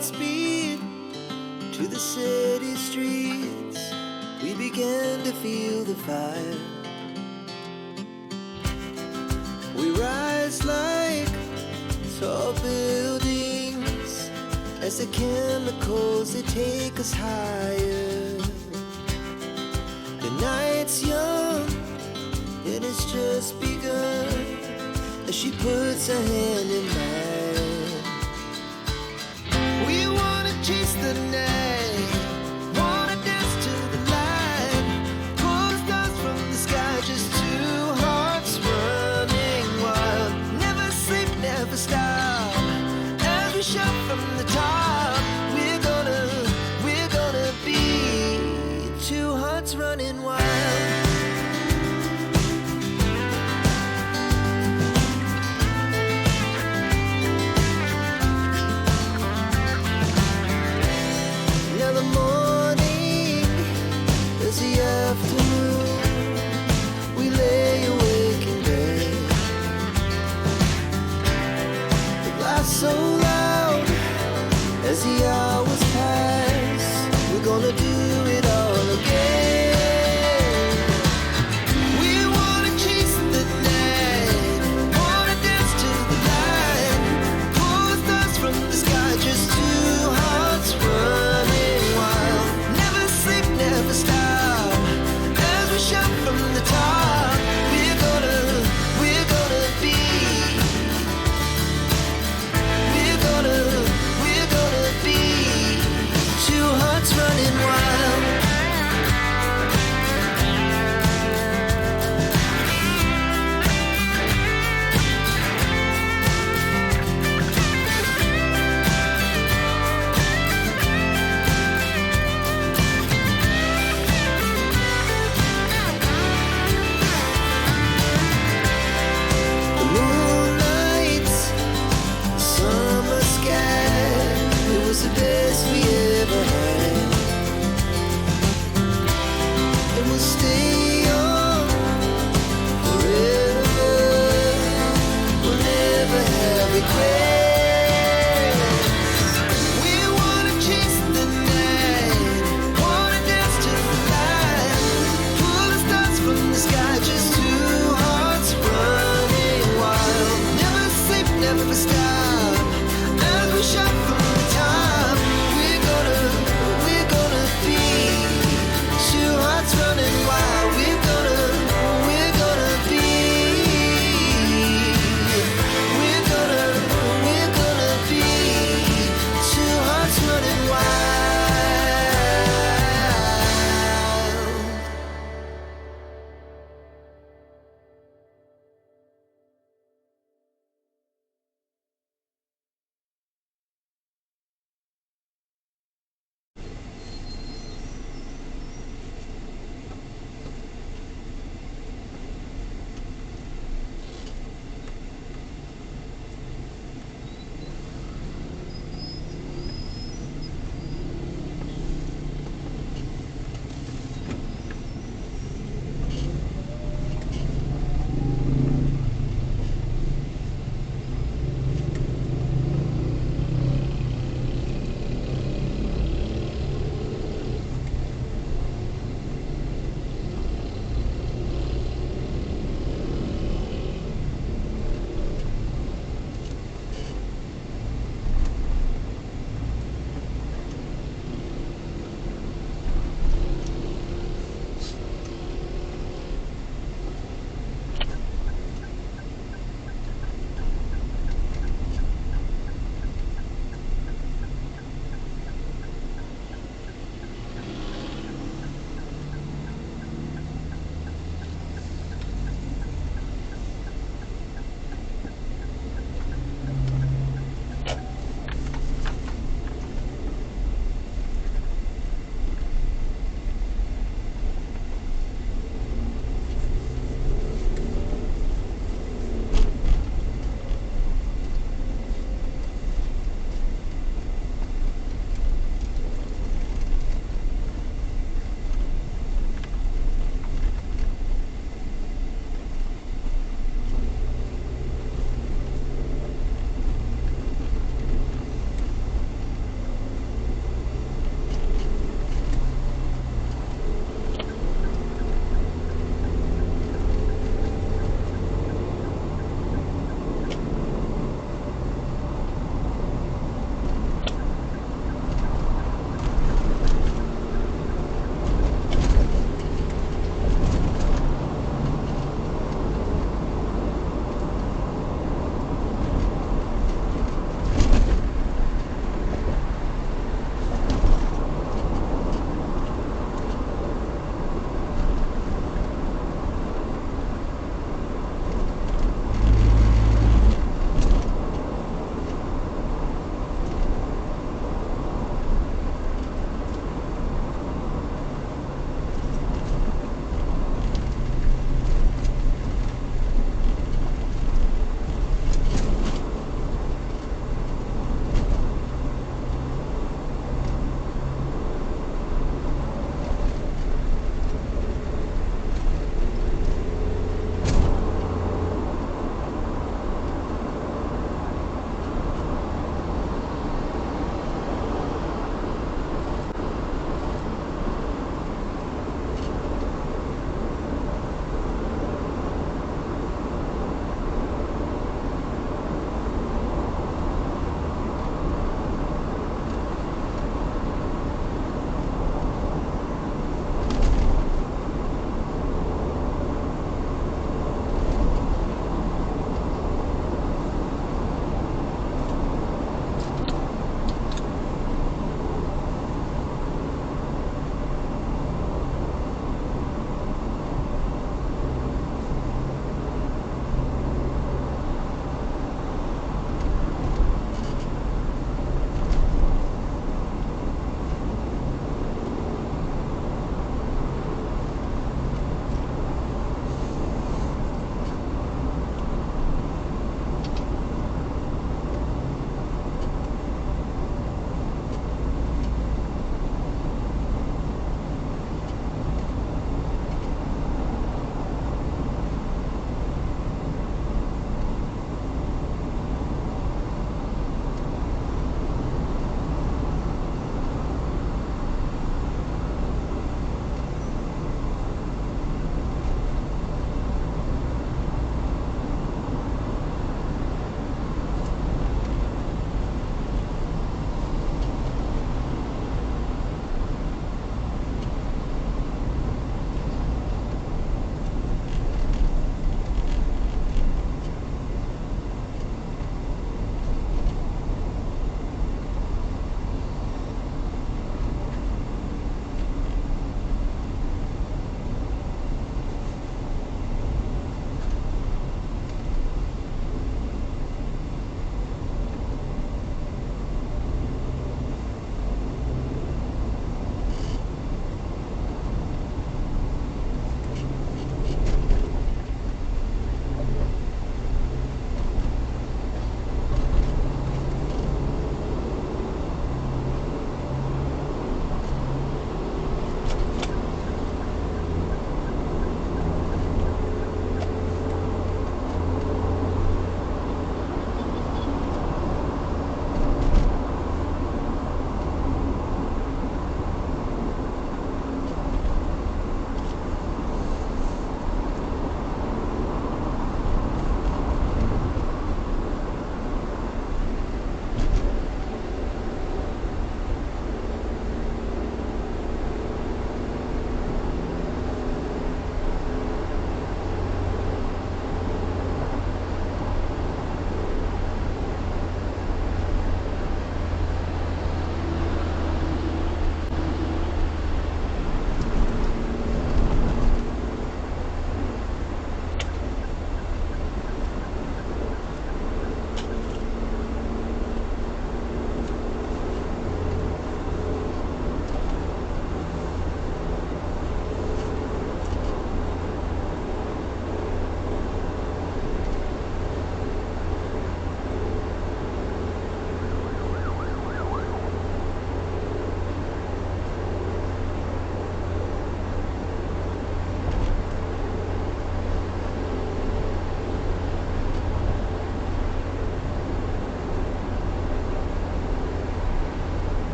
Godspeed to the city streets. We began to feel the fire. We rise like tall buildings as the chemicals, they take us higher. The night's young and it's just begun as she puts her hand in mine. We wanna chase the night, wanna dance to the light, pull the stars from the sky, just two hearts running wild. Never sleep, never stop, as we shout from the top. We're gonna be two hearts running wild. The morning is the afternoon. We lay awake in bed. The laughs so loud as the hours pass. We're gonna do it all again. We wanna chase the night, wanna dance to the light, pull the stars from the sky, just two hearts running. Never stop, as we shout from the top. We're gonna be, we're gonna be two hearts running wild. The best we ever had, and we'll stay on forever. We'll never have regrets. We wanna chase the night, wanna dance to the light, pull the stars from the sky, just two hearts running wild. Never sleep, never stop.